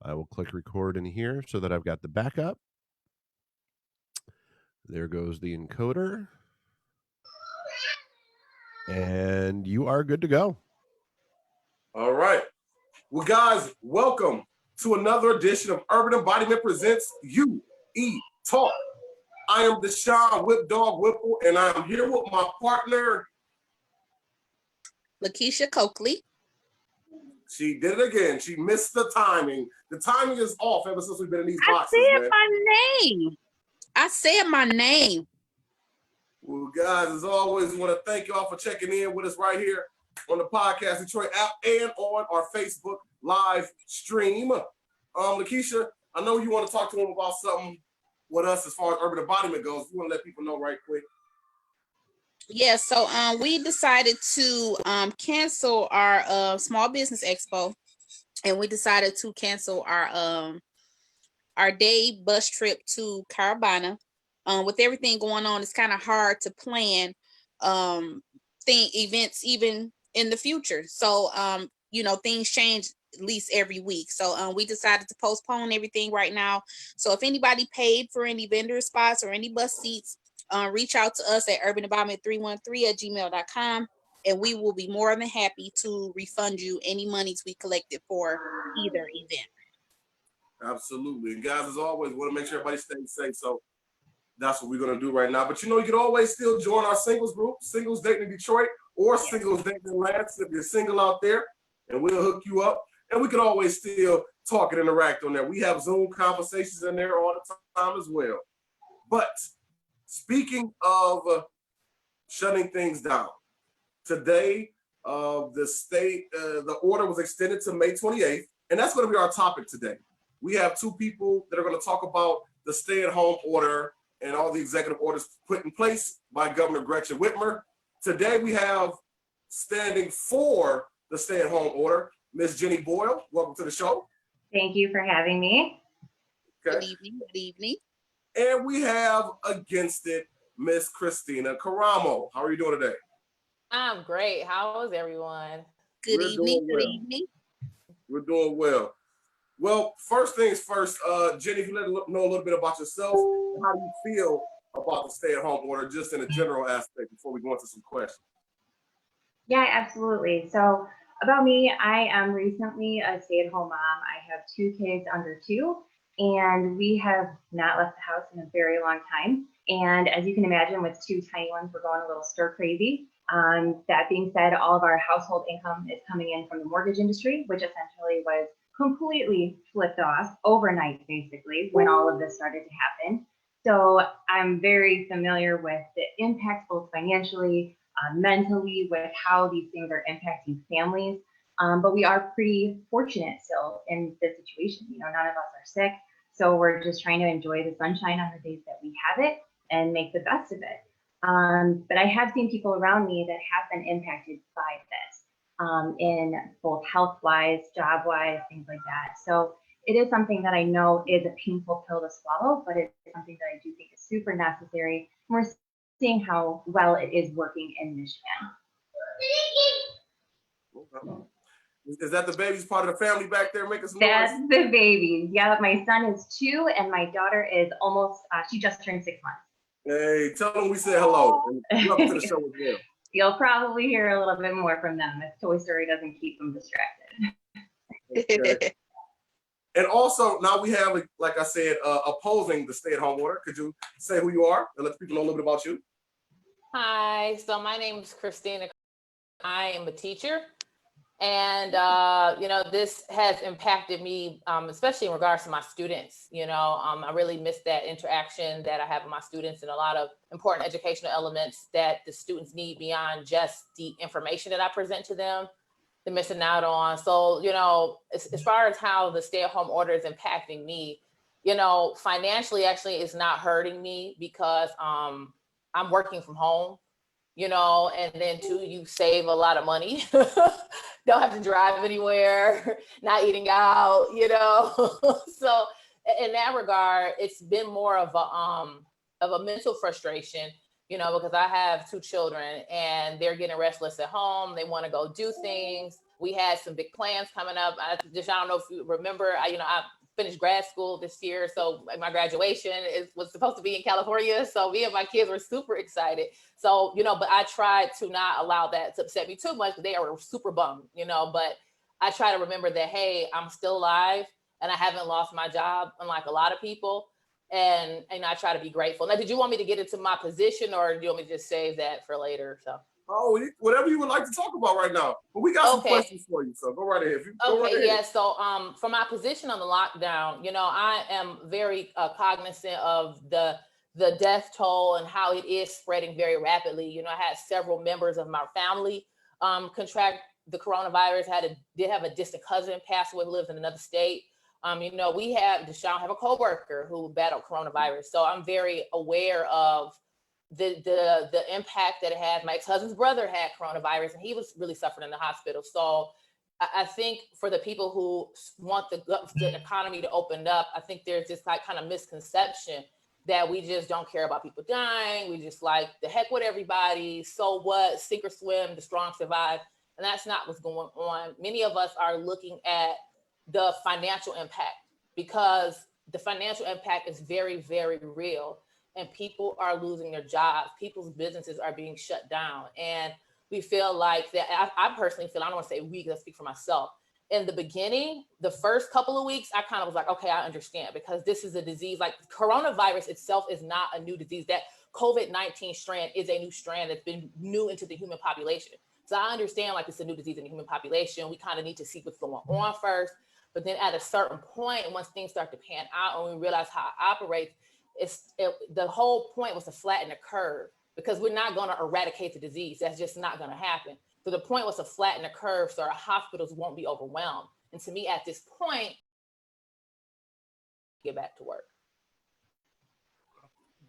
I will click record in here so that I've got the backup. There goes the encoder. And you are good to go. All right. Well, guys, welcome to another edition of Urban Embodiment Presents UE Talk. I am Deshaun Whip Dog Whipple, and I'm here with my partner, Lakeisha Coakley. She did it again. She missed the timing. The timing is off ever since we've been in these boxes, I said my name. Well, guys, as always, we want to thank y'all for checking in with us right here on the Podcast Detroit app and on our Facebook live stream. Lakeisha, I know you want to talk to them about something with us as far as urban embodiment goes. We want to let people know right quick. Yeah, so we decided to cancel our small business expo, and we decided to cancel our day bus trip to Carolina. With everything going on, it's kind of hard to plan events even in the future. So things change at least every week. So we decided to postpone everything right now. So if anybody paid for any vendor spots or any bus seats, reach out to us at urbanembodiment313@gmail.com, and we will be more than happy to refund you any monies we collected for either event. Absolutely. And guys, as always, we want to make sure everybody stays safe. So that's what we're going to do right now. But you can always still join our singles group, Singles Dating in Detroit or Singles Dating in Lansing if you're single out there, and we'll hook you up. And we can always still talk and interact on there. We have Zoom conversations in there all the time as well. But speaking of shutting things down, today the order was extended to May 28th, and that's going to be our topic today. We have two people that are going to talk about the stay-at-home order and all the executive orders put in place by Governor Gretchen Whitmer. Today we have standing for the stay-at-home order, Ms. Jenny Boyle. Welcome to the show. Thank you for having me. Okay. Good evening. Good evening. And we have against it Ms. Christina Caramo. How are you doing today? I'm great. How is everyone? Good evening. Good evening. We're doing well. Well, first things first, Jenny, if you let us know a little bit about yourself and how you feel about the stay-at-home order, just in a general aspect, before we go into some questions. Yeah, absolutely. So about me, I am recently a stay-at-home mom. I have two kids under 2, and we have not left the house in a very long time. And as you can imagine, with 2 tiny ones, we're going a little stir crazy. That being said, all of our household income is coming in from the mortgage industry, which essentially was completely flipped off overnight, basically, when all of this started to happen. So I'm very familiar with the impacts, both financially, mentally, with how these things are impacting families. But we are pretty fortunate still in this situation. None of us are sick. So we're just trying to enjoy the sunshine on the days that we have it and make the best of it. But I have seen people around me that have been impacted by this. In both health-wise, job-wise, things like that. So it is something that I know is a painful pill to swallow, but it's something that I do think is super necessary. And we're seeing how well it is working in Michigan. Okay. Is that the baby's part of the family back there making some That's noise? the baby. Yeah, my son is 2 and my daughter is almost, she just turned 6 months. Hey, tell them we said hello. And welcome to the show as well. You'll probably hear a little bit more from them if Toy Story doesn't keep them distracted. Okay. And also, now we have, like I said, opposing the stay-at-home order. Could you say who you are and let people know a little bit about you? Hi, so my name is Christina. I am a teacher. And, this has impacted me, especially in regards to my students. I really miss that interaction that I have with my students and a lot of important educational elements that the students need beyond just the information that I present to them. They're missing out on. So, as far as how the stay-at-home order is impacting me, financially, actually, it's not hurting me because I'm working from home. And then 2, you save a lot of money. Don't have to drive anywhere, not eating out, So in that regard, it's been more of a mental frustration, because I have 2 children and they're getting restless at home. They want to go do things, We had some big plans coming up. I don't know if you remember, I finished grad school this year. So my graduation was supposed to be in California. So me and my kids were super excited. So, but I tried to not allow that to upset me too much. They were super bummed, but I try to remember that, hey, I'm still alive and I haven't lost my job, unlike a lot of people. And I try to be grateful. Now, did you want me to get into my position, or do you want me to just save that for later? So. Oh, whatever you would like to talk about right now. But we got some questions for you, so go right ahead. Yeah. So, for my position on the lockdown, I am very cognizant of the death toll and how it is spreading very rapidly. I had several members of my family contract the coronavirus. Did have a distant cousin pass away who lives in another state. We have a coworker who battled coronavirus, so I'm very aware of the impact that it had. My ex-husband's brother had coronavirus and he was really suffering in the hospital. So I think for the people who want the economy to open up, I think there's this kind of misconception that we just don't care about people dying. We just like the heck with everybody. So what? Sink or swim, the strong survive. And that's not what's going on. Many of us are looking at the financial impact, because the financial impact is very, very real. And people are losing their jobs. People's businesses are being shut down. And we feel like that. I personally feel, I don't want to say we, because I speak for myself. In the beginning, the first couple of weeks, I kind of was like, okay, I understand, because this is a disease. Like coronavirus itself is not a new disease. That COVID-19 strand is a new strand that's been new into the human population. So I understand like it's a new disease in the human population. We kind of need to see what's going on first. But then at a certain point, once things start to pan out and we realize how it operates, the whole point was to flatten the curve, because we're not going to eradicate the disease. That's just not going to happen. So the point was to flatten the curve so our hospitals won't be overwhelmed. And to me, at this point, get back to work.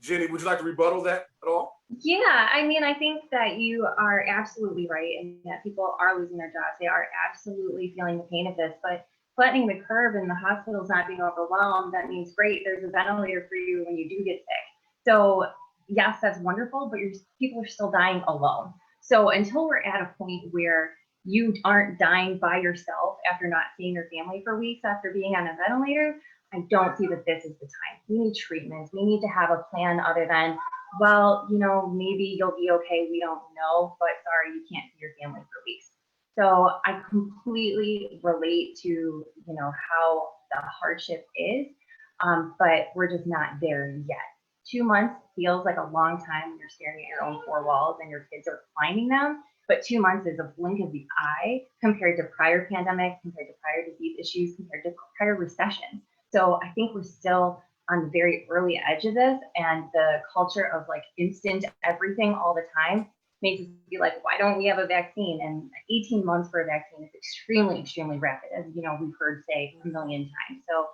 Jenny, would you like to rebuttal that at all? Yeah, I mean, I think that you are absolutely right, and that people are losing their jobs. They are absolutely feeling the pain of this, but flattening the curve and the hospitals not being overwhelmed, that means great, there's a ventilator for you when you do get sick. So yes, that's wonderful, but people are still dying alone. So until we're at a point where you aren't dying by yourself after not seeing your family for weeks after being on a ventilator, I don't see that this is the time. We need treatments. We need to have a plan other than, well, maybe you'll be okay. We don't know, but sorry, you can't see your family for weeks. So I completely relate to, how the hardship is, but we're just not there yet. 2 months feels like a long time when you're staring at your own four walls and your kids are climbing them. But 2 months is a blink of the eye compared to prior pandemics, compared to prior disease issues, compared to prior recessions. So I think we're still on the very early edge of this, and the culture of like instant everything all the time makes us be like, why don't we have a vaccine? And 18 months for a vaccine is extremely, extremely rapid, as we've heard say a million times. So,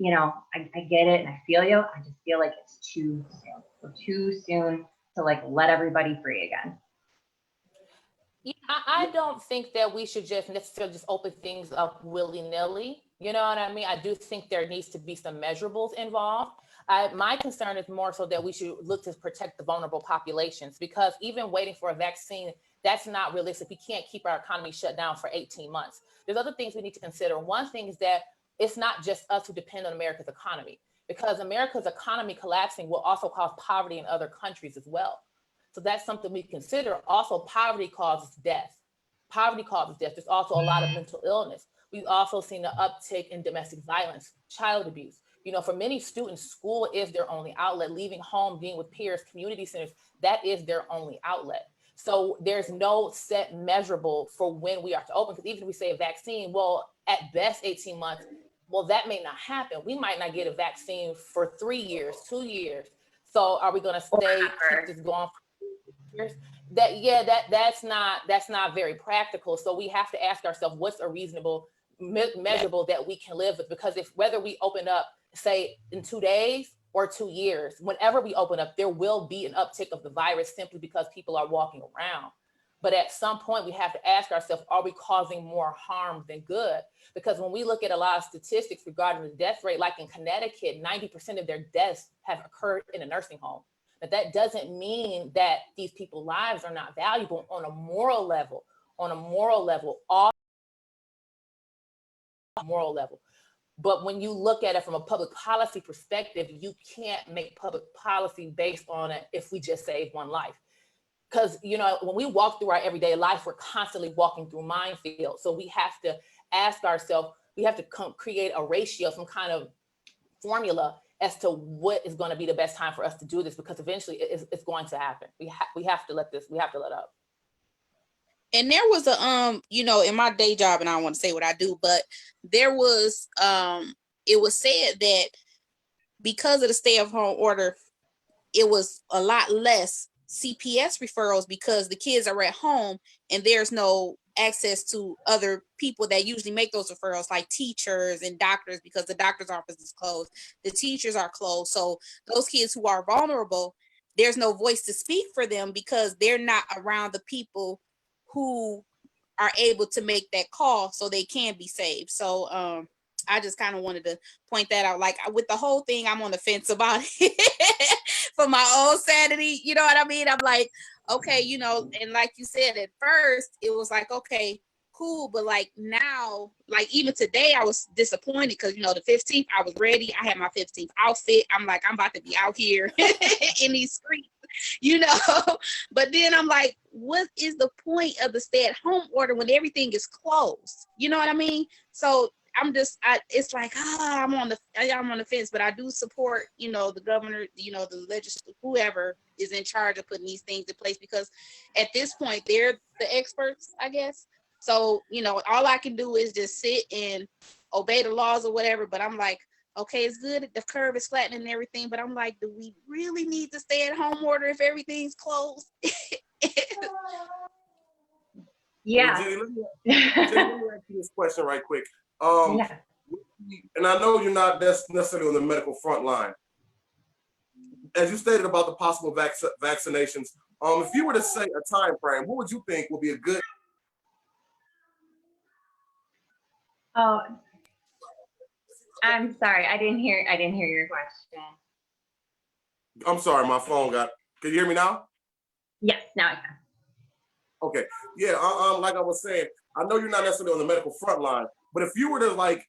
I get it and I feel you. I just feel like it's too soon. We're too soon to like let everybody free again. Yeah, I don't think that we should just necessarily just open things up willy-nilly. You know what I mean? I do think there needs to be some measurables involved. My concern is more so that we should look to protect the vulnerable populations, because even waiting for a vaccine, that's not realistic. We can't keep our economy shut down for 18 months. There's other things we need to consider. One thing is that it's not just us who depend on America's economy, because America's economy collapsing will also cause poverty in other countries as well. So that's something we consider. Also, poverty causes death. Poverty causes death. There's also a lot of mental illness. We've also seen an uptick in domestic violence, child abuse. For many students, school is their only outlet. Leaving home, being with peers, community centers, that is their only outlet. So there's no set measurable for when we are to open, because even if we say a vaccine, well, at best 18 months, well, that may not happen. We might not get a vaccine for 3 years, 2 years. So are we going to keep this going for years? That's not very practical. So we have to ask ourselves, what's a reasonable measurable that we can live with? Because whether we open up, say in 2 days or 2 years, whenever we open up, there will be an uptick of the virus simply because people are walking around. But at some point, we have to ask ourselves, are we causing more harm than good? Because when we look at a lot of statistics regarding the death rate, like in Connecticut, 90% of their deaths have occurred in a nursing home. But that doesn't mean that these people's lives are not valuable on a moral level. On a moral level, all moral level. But when you look at it from a public policy perspective, you can't make public policy based on it if we just save one life. Because, you know, when we walk through our everyday life, we're constantly walking through minefields. So we have to ask ourselves, we have to create a ratio, some kind of formula as to what is going to be the best time for us to do this, because eventually it's going to happen. We have to let up. And there was a you know, in my day job, and I don't want to say what I do, but there was it was said that because of the stay-at-home order, it was a lot less CPS referrals because the kids are at home and there's no access to other people that usually make those referrals, like teachers and doctors, because the doctor's office is closed, the teachers are closed. So those kids who are vulnerable, there's no voice to speak for them because they're not around the people who are able to make that call so they can be saved. So I just kind of wanted to point that out. Like with the whole thing, I'm on the fence about it for my own sanity. You know what I mean? I'm like, okay, you know, and like you said, at first it was like, okay, cool. But like now, like even today, I was disappointed because, you know, the 15th, I was ready. I had my 15th outfit. I'm like, I'm about to be out here in these streets, you know. But then I'm like, what is the point of the stay-at-home order when everything is closed? You know what I mean? So I'm just, it's like, I'm on the fence, but I do support, you know, the governor, you know, the legislature, whoever is in charge of putting these things in place, because at this point, they're the experts, I guess. So, you know, all I can do is just sit and obey the laws or whatever. But I'm like, okay, it's good. The curve is flattening and everything. But I'm like, do we really need to stay at home order if everything's closed? Yeah. Well, Jenny, let me ask you this question right quick. Yeah. And I know you're not necessarily on the medical front line. As you stated about the possible vaccinations, if you were to say a time frame, what would you think would be a good? Oh, I'm sorry. I didn't hear your question. I'm sorry, my phone got. Can you hear me now? Yes, now I can. Okay. Yeah. Like I was saying, I know you're not necessarily on the medical front line, but if you were to like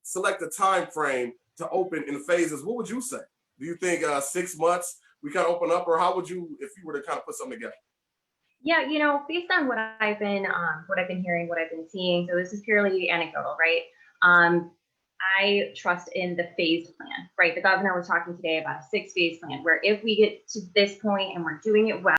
select a time frame to open in phases, what would you say? Do you think 6 months we kind of open up, or how would you, if you were to kind of put something together? Yeah, you know, based on what I've been hearing, what I've been seeing. So this is purely anecdotal, right? I trust in the phase plan, right? The governor was talking today about a 6-phase plan, where if we get to this point and we're doing it well,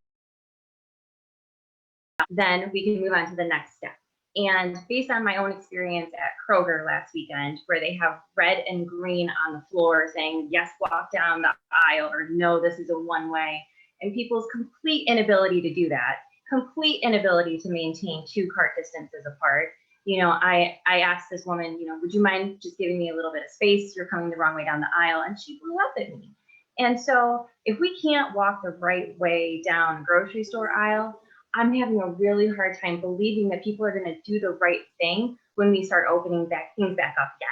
then we can move on to the next step. And based on my own experience at Kroger last weekend, where they have red and green on the floor saying, yes, walk down the aisle, or no, this is a one-way, and people's complete inability to do that, complete inability to maintain 2 cart distances apart. You know, I asked this woman, you know, would you mind just giving me a little bit of space? You're coming the wrong way down the aisle. And she blew up at me. And so if we can't walk the right way down a grocery store aisle, I'm having a really hard time believing that people are going to do the right thing when we start opening things back up yet.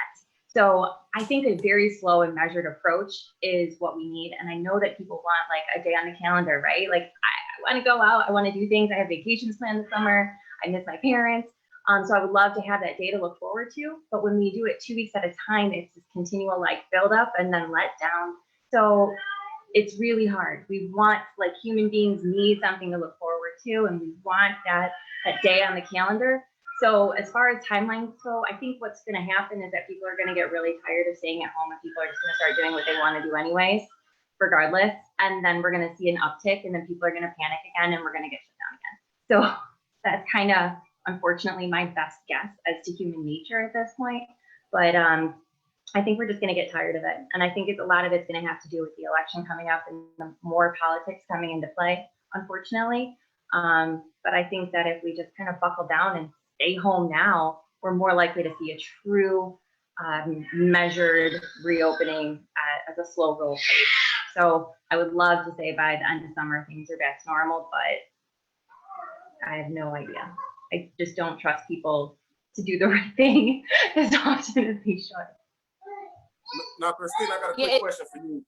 So I think a very slow and measured approach is what we need. And I know that people want like a day on the calendar, right? Like I want to go out, I want to do things. I have vacations planned this summer. I miss my parents. So I would love to have that day to look forward to. But when we do it 2 weeks at a time, it's this continual like build up and then let down. So it's really hard. We want, like, human beings need something to look forward to, and we want that day on the calendar. So as far as timelines go, I think what's going to happen is that people are going to get really tired of staying at home, and people are just going to start doing what they want to do anyways, regardless. And then we're going to see an uptick, and then people are going to panic again, and we're going to get shut down again. So that's kind of, unfortunately, my best guess as to human nature at this point. But I think we're just going to get tired of it. And I think a lot of it's going to have to do with the election coming up and the more politics coming into play, unfortunately. But I think that if we just kind of buckle down and stay home now, we're more likely to see a true measured reopening as a slow roll pace. So I would love to say by the end of summer, things are back to normal, but I have no idea. I just don't trust people to do the right thing as often as they should. Now, Christine, I got a quick question for you.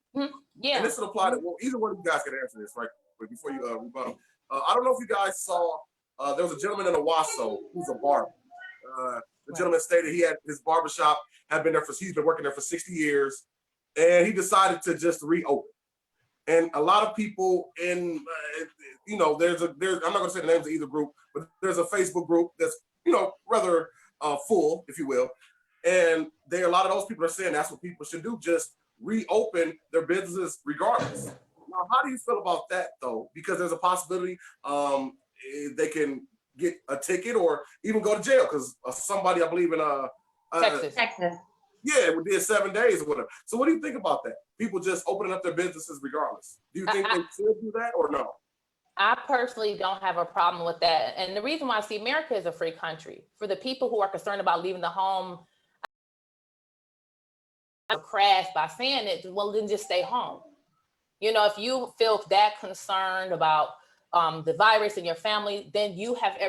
Yeah. And this will apply to, well, either one of you guys can answer this, right? But before you rebuttal. I don't know if you guys saw, there was a gentleman in Owasso who's a barber. The Right. gentleman stated he had his barbershop had been there he's been working there for 60 years, and he decided to just reopen. And a lot of people in, I'm not going to say the names of either group, but there's a Facebook group that's, rather full, if you will. And a lot of those people are saying that's what people should do, just reopen their businesses regardless. Now, how do you feel about that though? Because there's a possibility they can get a ticket or even go to jail because somebody, I believe in Texas. Yeah, we did 7 days or whatever. So what do you think about that? People just opening up their businesses regardless. Do you think they should do that or no? I personally don't have a problem with that. And the reason why I see America is a free country. For the people who are concerned about leaving the home, crash by saying it, well, then just stay home. If you feel that concerned about the virus in your family, then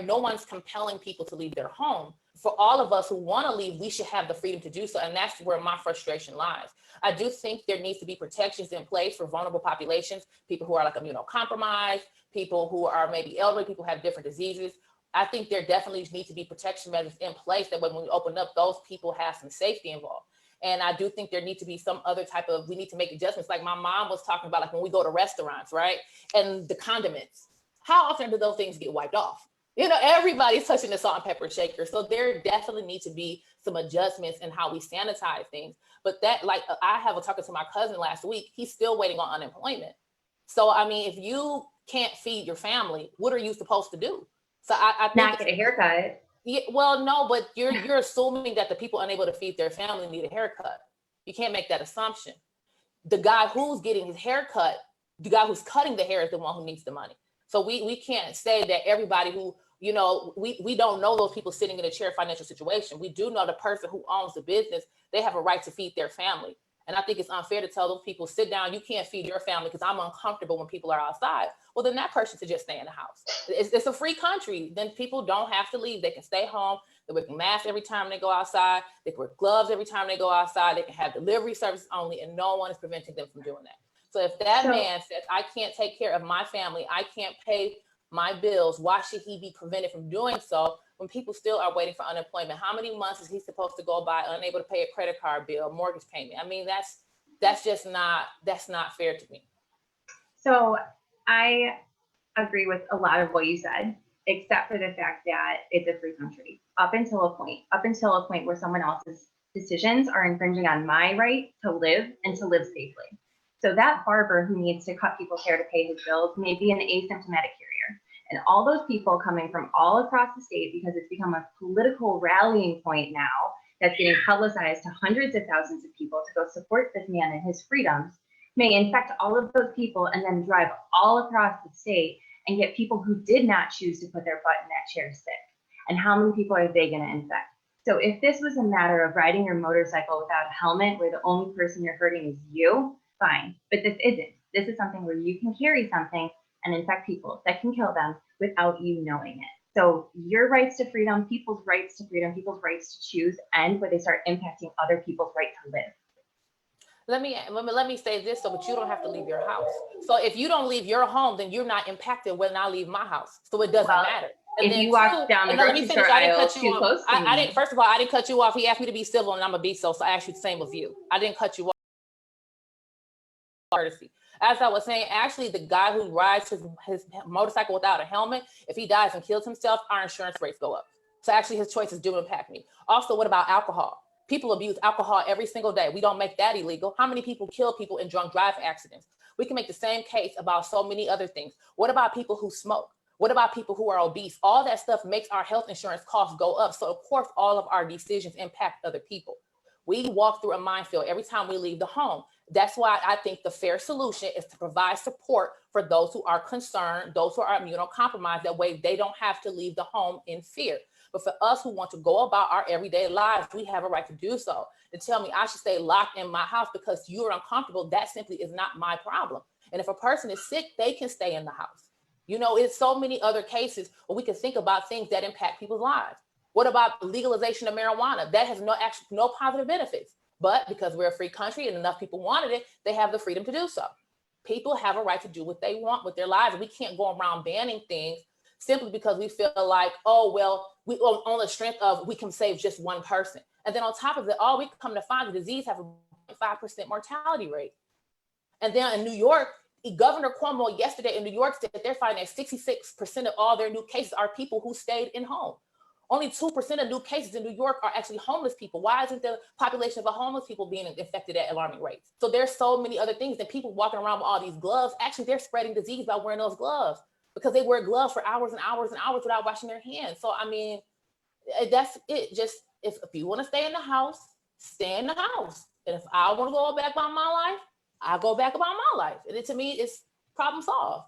no one's compelling people to leave their home. For all of us who want to leave, we should have the freedom to do so. And that's where my frustration lies. I do think there needs to be protections in place for vulnerable populations, people who are like immunocompromised, people who are maybe elderly, people who have different diseases. I think there definitely needs to be protection measures in place that when we open up, those people have some safety involved. And I do think there needs to be some other we need to make adjustments. Like my mom was talking about, like when we go to restaurants, right? And the condiments, how often do those things get wiped off? Everybody's touching the salt and pepper shaker. So there definitely need to be some adjustments in how we sanitize things. But that, like I have a talking to my cousin last week, he's still waiting on unemployment. So, I mean, if you can't feed your family, what are you supposed to do? So I think not get a haircut. Yeah, well, no, but you're assuming that the people unable to feed their family need a haircut. You can't make that assumption. The guy who's getting his haircut, the guy who's cutting the hair is the one who needs the money. So we can't say that everybody who, we don't know those people sitting in a chair financial situation. We do know the person who owns the business, they have a right to feed their family. And I think it's unfair to tell those people, sit down, you can't feed your family because I'm uncomfortable when people are outside. Well, then that person should just stay in the house. It's a free country. Then people don't have to leave. They can stay home. They wear masks every time they go outside. They can wear gloves every time they go outside. They can have delivery services only, and no one is preventing them from doing that. So if that man says, I can't take care of my family, I can't pay my bills, why should he be prevented from doing so when people still are waiting for unemployment? How many months is he supposed to go by unable to pay a credit card bill, mortgage payment? I mean, that's just not fair to me. So I agree with a lot of what you said, except for the fact that it's a free country up until a point where someone else's decisions are infringing on my right to live and to live safely. So that barber who needs to cut people's hair to pay his bills may be an asymptomatic carrier. And all those people coming from all across the state, because it's become a political rallying point now that's getting publicized to hundreds of thousands of people to go support this man and his freedoms, may infect all of those people and then drive all across the state and get people who did not choose to put their butt in that chair sick. And how many people are they going to infect? So if this was a matter of riding your motorcycle without a helmet where the only person you're hurting is you, fine. But this isn't. This is something where you can carry something and infect people that can kill them without you knowing it. So your rights to freedom, people's rights to freedom, people's rights to choose end where they start impacting other people's right to live. Let me say this, but you don't have to leave your house. So if you don't leave your home, then you're not impacted when I leave my house. So it doesn't matter. And if you walk down the grocery store aisle too close to me. First of all, I didn't cut you off. He asked me to be civil and I'm gonna be so I asked you the same with you. I didn't cut you off. Courtesy. As I was saying, actually, the guy who rides his motorcycle without a helmet, if he dies and kills himself, our insurance rates go up. So actually, his choices do impact me. Also, what about alcohol? People abuse alcohol every single day. We don't make that illegal. How many people kill people in drunk drive accidents? We can make the same case about so many other things. What about people who smoke? What about people who are obese? All that stuff makes our health insurance costs go up. So of course, all of our decisions impact other people. We walk through a minefield every time we leave the home. That's why I think the fair solution is to provide support for those who are concerned, those who are immunocompromised. That way they don't have to leave the home in fear. But for us who want to go about our everyday lives, we have a right to do so. To tell me I should stay locked in my house because you're uncomfortable, that simply is not my problem. And if a person is sick, they can stay in the house. You know, it's so many other cases where we can think about things that impact people's lives. What about legalization of marijuana? That has no positive benefits. But because we're a free country and enough people wanted it, they have the freedom to do so. People have a right to do what they want with their lives. We can't go around banning things simply because we feel like, oh, well, we on the strength of we can save just one person. And then on top of it, all we come to find the disease have a 5% mortality rate. And then in New York, Governor Cuomo yesterday in New York said they're finding that 66% of all their new cases are people who stayed in home. Only 2% of new cases in New York are actually homeless people. Why isn't the population of the homeless people being infected at alarming rates? So there's so many other things that people walking around with all these gloves, actually they're spreading disease by wearing those gloves because they wear gloves for hours and hours and hours without washing their hands. So, I mean, that's it. Just if you want to stay in the house, stay in the house. And if I want to go back about my life, I go back about my life. And to me, it's problem solved.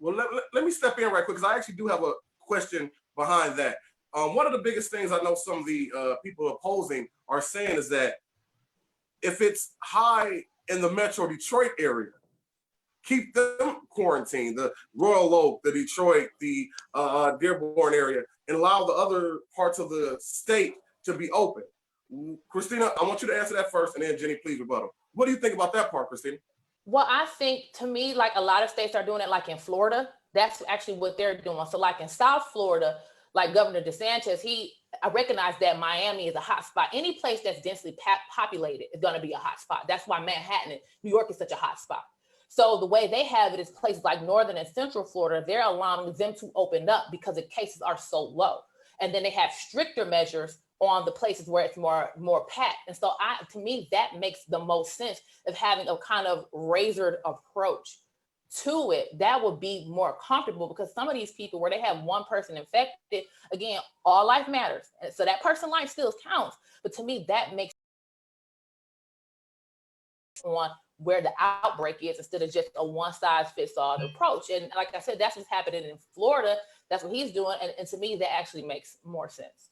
Well, let me step in right quick because I actually do have a question behind that. One of the biggest things I know some of the people opposing are saying is that if it's high in the Metro Detroit area, keep them quarantined, the Royal Oak, the Detroit, the Dearborn area, and allow the other parts of the state to be open. Christina, I want you to answer that first, and then Jenny, please rebuttal. What do you think about that part, Christina? Well, I think to me, like a lot of states are doing it, like in Florida, that's actually what they're doing. So like in South Florida, like Governor DeSantis, I recognize that Miami is a hot spot. Any place that's densely populated is going to be a hot spot. That's why Manhattan, New York is such a hot spot. So the way they have it is places like Northern and Central Florida, they're allowing them to open up because the cases are so low. And then they have stricter measures on the places where it's more packed. And so to me, that makes the most sense of having a kind of razored approach to it. That would be more comfortable because some of these people where they have one person infected, again, all life matters. And so that person's life still counts. But to me, that makes on where the outbreak is instead of just a one size fits all approach. And like I said, that's what's happening in Florida. That's what he's doing. And to me, that actually makes more sense.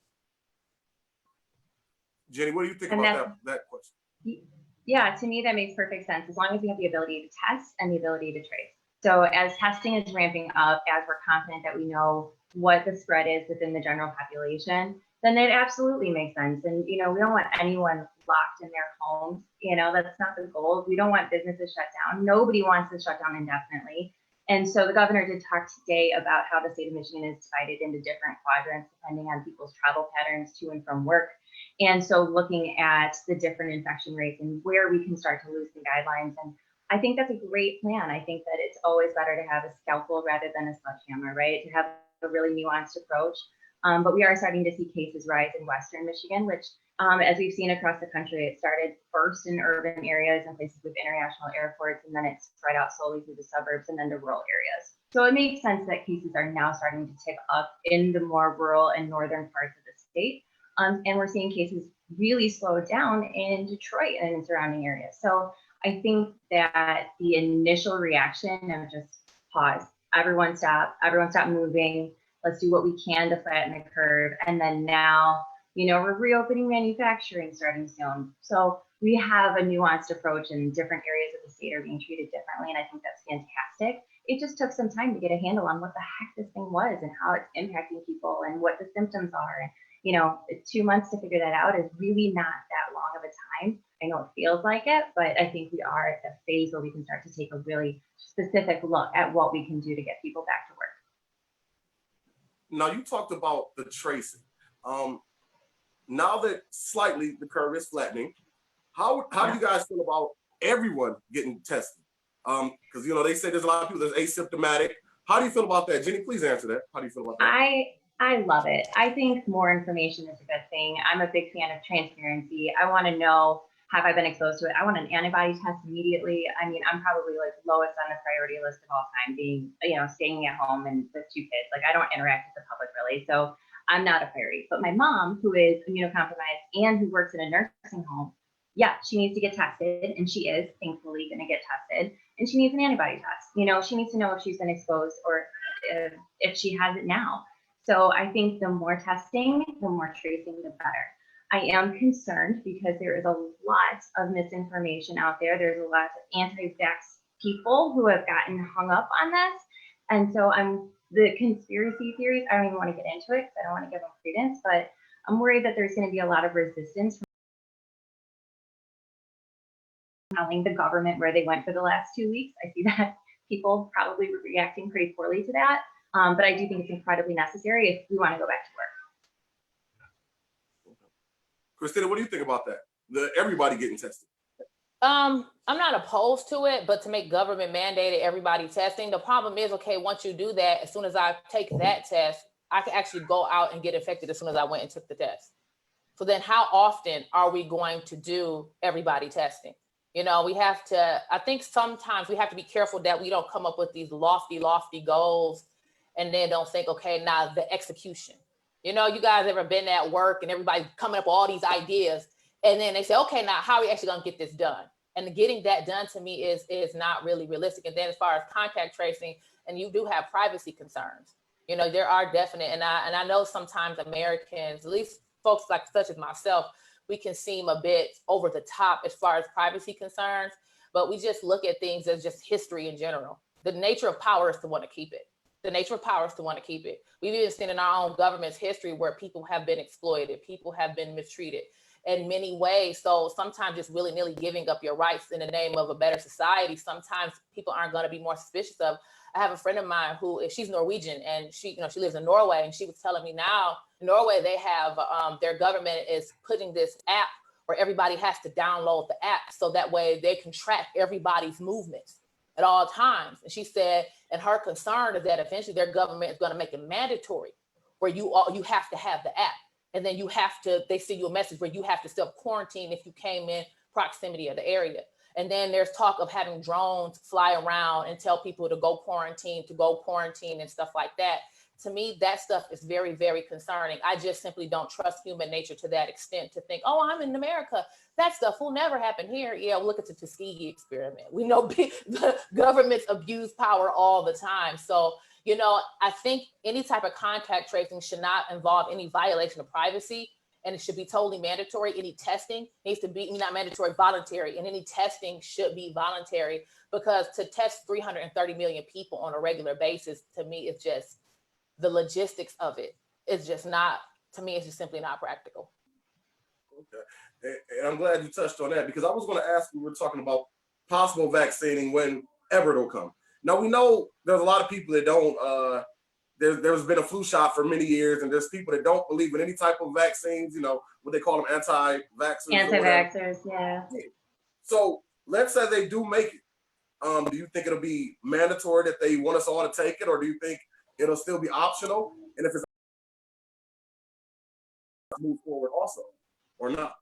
Jenny, what do you think about that question? Yeah, to me, that makes perfect sense as long as we have the ability to test and the ability to trace. So as testing is ramping up, as we're confident that we know what the spread is within the general population, then it absolutely makes sense. And, we don't want anyone locked in their homes. That's not the goal. We don't want businesses shut down. Nobody wants to shut down indefinitely. And so the governor did talk today about how the state of Michigan is divided into different quadrants depending on people's travel patterns to and from work. And so looking at the different infection rates and where we can start to loosen guidelines. And I think that's a great plan. I think that it's always better to have a scalpel rather than a sledgehammer, right? To have a really nuanced approach. But we are starting to see cases rise in Western Michigan, which as we've seen across the country, it started first in urban areas and places with international airports, and then it spread out slowly through the suburbs and then to rural areas. So it makes sense that cases are now starting to tick up in the more rural and northern parts of the state. And we're seeing cases really slow down in Detroit and in surrounding areas. So I think that the initial reaction of just pause, everyone stop moving, let's do what we can to flatten the curve. And then now, we're reopening manufacturing starting soon. So we have a nuanced approach and different areas of the state are being treated differently. And I think that's fantastic. It just took some time to get a handle on what the heck this thing was and how it's impacting people and what the symptoms are. 2 months to figure that out is really not that long of a time. I know it feels like it, but I think we are at the phase where we can start to take a really specific look at what we can do to get people back to work. Now, you talked about the tracing. Now that slightly the curve is flattening, how do you guys feel about everyone getting tested? Because they say there's a lot of people that's asymptomatic. How do you feel about that? Jenny, please answer that. How do you feel about that? I love it. I think more information is a good thing. I'm a big fan of transparency. I want to know, have I been exposed to it? I want an antibody test immediately. I mean, I'm probably like lowest on the priority list of all time, being, staying at home and with 2 kids. Like I don't interact with the public really. So I'm not a priority. But my mom, who is immunocompromised and who works in a nursing home, yeah, she needs to get tested, and she is thankfully going to get tested, and she needs an antibody test. She needs to know if she's been exposed or if she has it now. So I think the more testing, the more tracing, the better. I am concerned because there is a lot of misinformation out there. There's a lot of anti-vax people who have gotten hung up on this. And so the conspiracy theories, I don't even want to get into it because I don't want to give them credence, but I'm worried that there's going to be a lot of resistance from telling the government where they went for the last 2 weeks. I see that people probably reacting pretty poorly to that. But I do think it's incredibly necessary if we want to go back to work. Christina, what do you think about that? Everybody getting tested. I'm not opposed to it, but to make government mandated everybody testing, the problem is, okay, once you do that, as soon as I take that test, I can actually go out and get infected as soon as I went and took the test. So then how often are we going to do everybody testing? You know, we have to, I think sometimes we have to be careful that we don't come up with these lofty goals and then don't think, okay, now the execution. You know, you guys ever been at work and everybody's coming up with all these ideas and then they say, okay, now how are we actually gonna get this done? And getting that done to me is not really realistic. And then as far as contact tracing, and you do have privacy concerns, you know, there are definite, and I know sometimes Americans, at least folks like such as myself, we can seem a bit over the top as far as privacy concerns, but we just look at things as just history in general. The nature of power is to want to keep it. The nature of power is to want to keep it. We've even seen in our own government's history where people have been exploited, people have been mistreated in many ways. So sometimes just willy-nilly giving up your rights in the name of a better society, sometimes people aren't going to be more suspicious of. I have a friend of mine who, she's Norwegian, and she lives in Norway, and she was telling me now in Norway they have their government is putting this app where everybody has to download the app so that way they can track everybody's movements at all times. And she said, and her concern is that eventually their government is going to make it mandatory where you have to have the app. And then they send you a message where you have to self-quarantine if you came in proximity of the area. And then there's talk of having drones fly around and tell people to go quarantine and stuff like that. To me, that stuff is very, very concerning. I just simply don't trust human nature to that extent to think, oh, I'm in America. That stuff will never happen here. Yeah, look at the Tuskegee experiment. We know the governments abuse power all the time. So, you know, I think any type of contact tracing should not involve any violation of privacy, and it should be totally mandatory. Any testing needs to be not mandatory, voluntary, and any testing should be voluntary, because to test 330 million people on a regular basis, to me, it's just the logistics of it. It's just not, to me, it's just simply not practical. Okay, and I'm glad you touched on that, because I was going to ask, we were talking about possible vaccinating whenever it'll come. Now, we know there's a lot of people that don't, there's been a flu shot for many years, and there's people that don't believe in any type of vaccines, you know, what they call them, anti-vaxxers. Anti-vaxxers, yeah. So let's say they do make it. Do you think it'll be mandatory that they want us all to take it, or do you think it'll still be optional? And if it's move forward also, or not?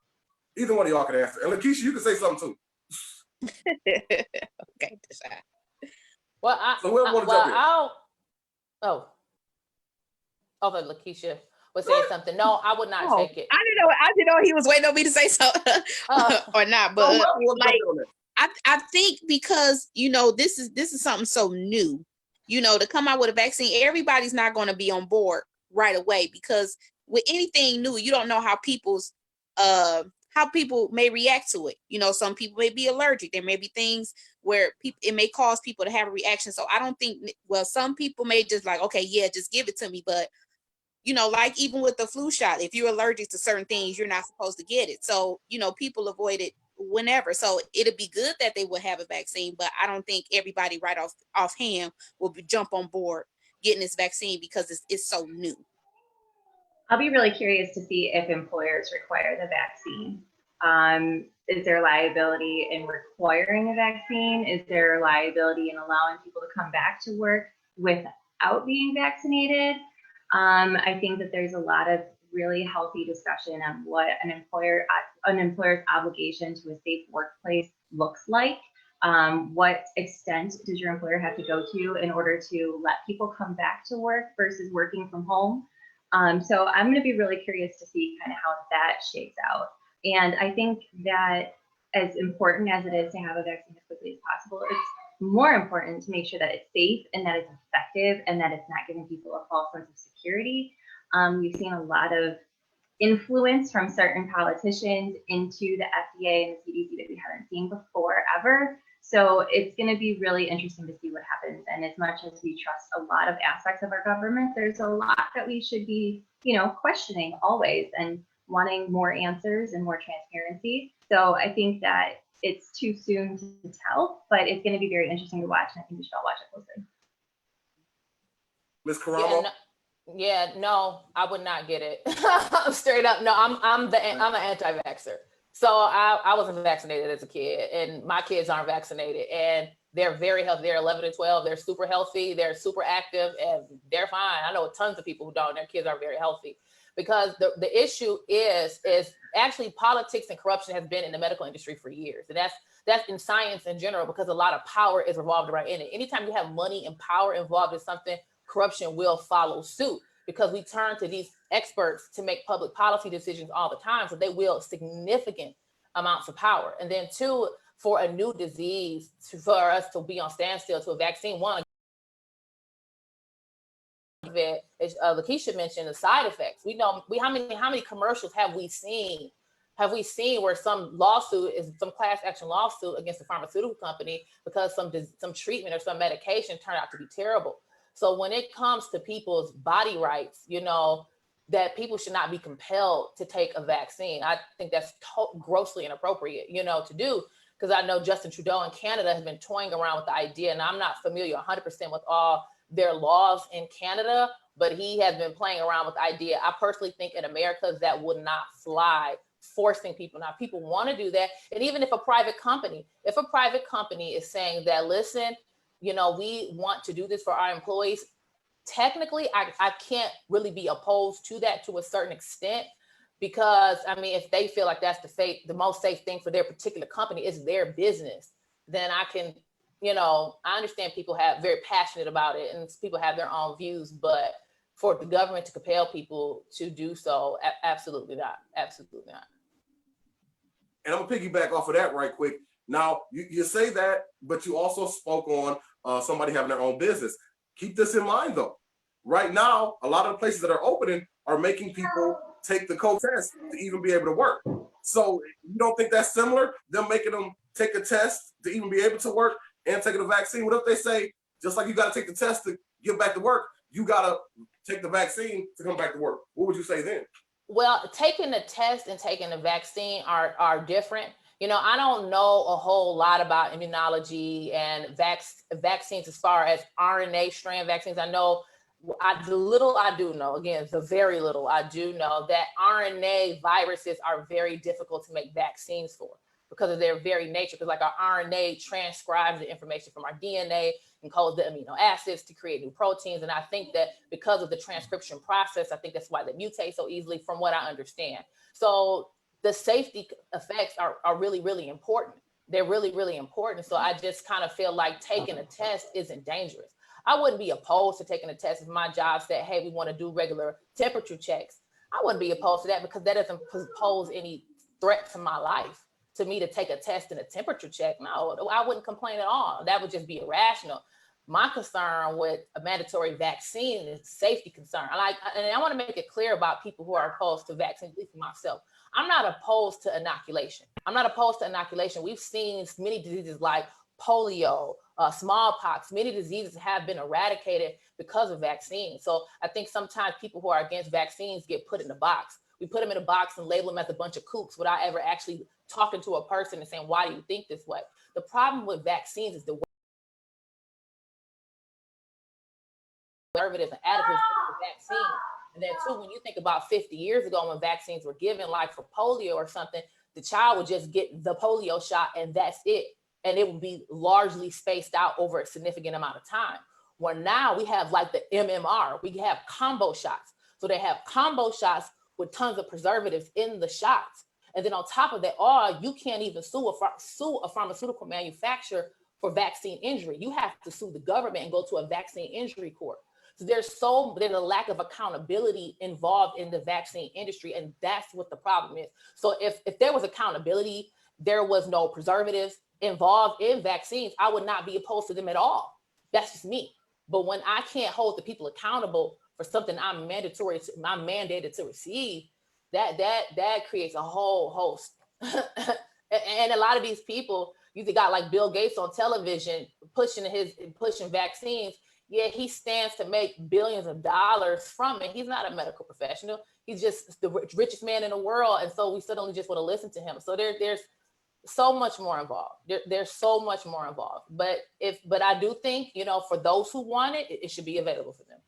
Either one of y'all can answer. And Lakeisha, you can say something too. Okay, decide. Well, but Lakeisha was saying something. No, I would not take it. I didn't know he was waiting on me to say so or not. But like, I think because, you know, this is something so new, you know, to come out with a vaccine, everybody's not going to be on board right away, because with anything new, you don't know how people may react to it. You know, some people may be allergic. There may be things where it may cause people to have a reaction. So I don't think, well, some people may just like, okay, yeah, just give it to me. But, you know, like even with the flu shot, if you're allergic to certain things, you're not supposed to get it. So, you know, people avoid it whenever. So it'd be good that they would have a vaccine, but I don't think everybody right offhand will jump on board getting this vaccine because it's so new. I'll be really curious to see if employers require the vaccine. Is there liability in requiring a vaccine? Is there liability in allowing people to come back to work without being vaccinated? I think that there's a lot of really healthy discussion on what an employer's obligation to a safe workplace looks like. What extent does your employer have to go to in order to let people come back to work versus working from home? So I'm going to be really curious to see kind of how that shakes out. And I think that as important as it is to have a vaccine as quickly as possible, it's more important to make sure that it's safe and that it's effective and that it's not giving people a false sense of security. We've seen a lot of influence from certain politicians into the FDA and the CDC that we haven't seen before ever. So it's going to be really interesting to see what happens. And as much as we trust a lot of aspects of our government, there's a lot that we should be, you know, questioning always. And wanting more answers and more transparency. So I think that it's too soon to tell, but it's going to be very interesting to watch, and I think we should all watch it closely. Ms. Karamo? No, I would not get it. Straight up, no. I'm an anti-vaxxer. So I wasn't vaccinated as a kid, and my kids aren't vaccinated, and they're very healthy. They're 11 to 12. They're super healthy. They're super active, and they're fine. I know tons of people who don't. Their kids are very healthy, because the issue is actually politics and corruption has been in the medical industry for years, and that's in science in general, because a lot of power is revolved around in it. Anytime you have money and power involved in something, corruption will follow suit, because we turn to these experts to make public policy decisions all the time. So they wield significant amounts of power. And then two, for a new disease, for us to be on standstill to a vaccine, one, Lakeisha mentioned the side effects. We know how many commercials have we seen where some class action lawsuit against a pharmaceutical company because some treatment or some medication turned out to be terrible. So when it comes to people's body rights, that people should not be compelled to take a vaccine. I think that's grossly inappropriate, to do, because I know Justin Trudeau in Canada has been toying around with the idea, and I'm not familiar 100% with all their laws in Canada, but he has been playing around with the idea. I personally think in America that would not fly, forcing people. Now, people want to do that. And even if a private company is saying that, listen, we want to do this for our employees, technically, I can't really be opposed to that to a certain extent, because if they feel like that's the most safe thing for their particular company, is their business, then I can, I understand people have very passionate about it and people have their own views, but for the government to compel people to do so, absolutely not. Absolutely not. And I'm gonna piggyback off of that right quick. Now, you say that, but you also spoke on somebody having their own business. Keep this in mind, though. Right now, a lot of the places that are opening are making people take the co-test to even be able to work. So you don't think that's similar? Them making them take a test to even be able to work and taking the vaccine? What if they say, just like you got to take the test to get back to work, you got to take the vaccine to come back to work? What would you say then? Well, taking the test and taking the vaccine are different. I don't know a whole lot about immunology and vaccines as far as RNA strand vaccines. I know the little I do know, again, the very little I do know, that RNA viruses are very difficult to make vaccines for because of their very nature. Because like our RNA transcribes the information from our DNA and encodes the amino acids to create new proteins. And I think that because of the transcription process, I think that's why they mutate so easily, from what I understand. So the safety effects are really, really important. They're really, really important. So I just kind of feel like taking a test isn't dangerous. I wouldn't be opposed to taking a test if my job said, hey, we want to do regular temperature checks. I wouldn't be opposed to that, because that doesn't pose any threat to my life. To me, to take a test and a temperature check, no, I wouldn't complain at all. That would just be irrational. My concern with a mandatory vaccine is safety concern. And I want to make it clear about people who are opposed to vaccines, at least myself. I'm not opposed to inoculation. We've seen many diseases like polio, smallpox, many diseases have been eradicated because of vaccines. So I think sometimes people who are against vaccines get put in a box. We put them in a box and label them as a bunch of kooks without ever actually talking to a person and saying, why do you think this way? The problem with vaccines is the conservative and additives in the vaccine. And then too, when you think about 50 years ago when vaccines were given, like for polio or something, the child would just get the polio shot and that's it. And it would be largely spaced out over a significant amount of time. Well, now we have like the MMR, we have combo shots. So they have combo shots with tons of preservatives in the shots. And then on top of that, you can't even sue a pharmaceutical manufacturer for vaccine injury. You have to sue the government and go to a vaccine injury court. So there's a lack of accountability involved in the vaccine industry, and that's what the problem is. So if there was accountability, there was no preservatives involved in vaccines, I would not be opposed to them at all. That's just me. But when I can't hold the people accountable for something I'm mandated to receive, that creates a whole host. And a lot of these people, you got like Bill Gates on television pushing vaccines. yeah, he stands to make billions of dollars from it. He's not a medical professional. He's just the richest man in the world. And so we suddenly just want to listen to him. So there's so much more involved. There's so much more involved. But I do think, you know, for those who want it, it should be available for them.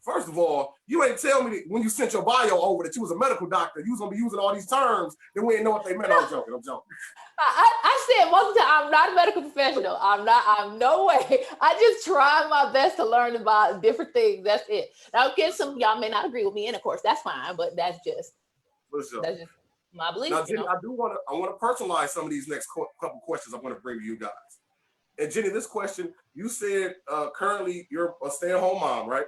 First of all, you ain't tell me that when you sent your bio over that you was a medical doctor, you was gonna be using all these terms, then we ain't know what they meant. I'm joking. I said most of the time, I'm not a medical professional. I'm no way. I just try my best to learn about different things. That's it. Now, again, some of y'all may not agree with me, and of course, that's fine, but that's just my belief. Now, Jenny, I want to personalize some of these next couple questions I want to bring to you guys. And Jenny, this question, you said currently you're a stay-at-home mom, right?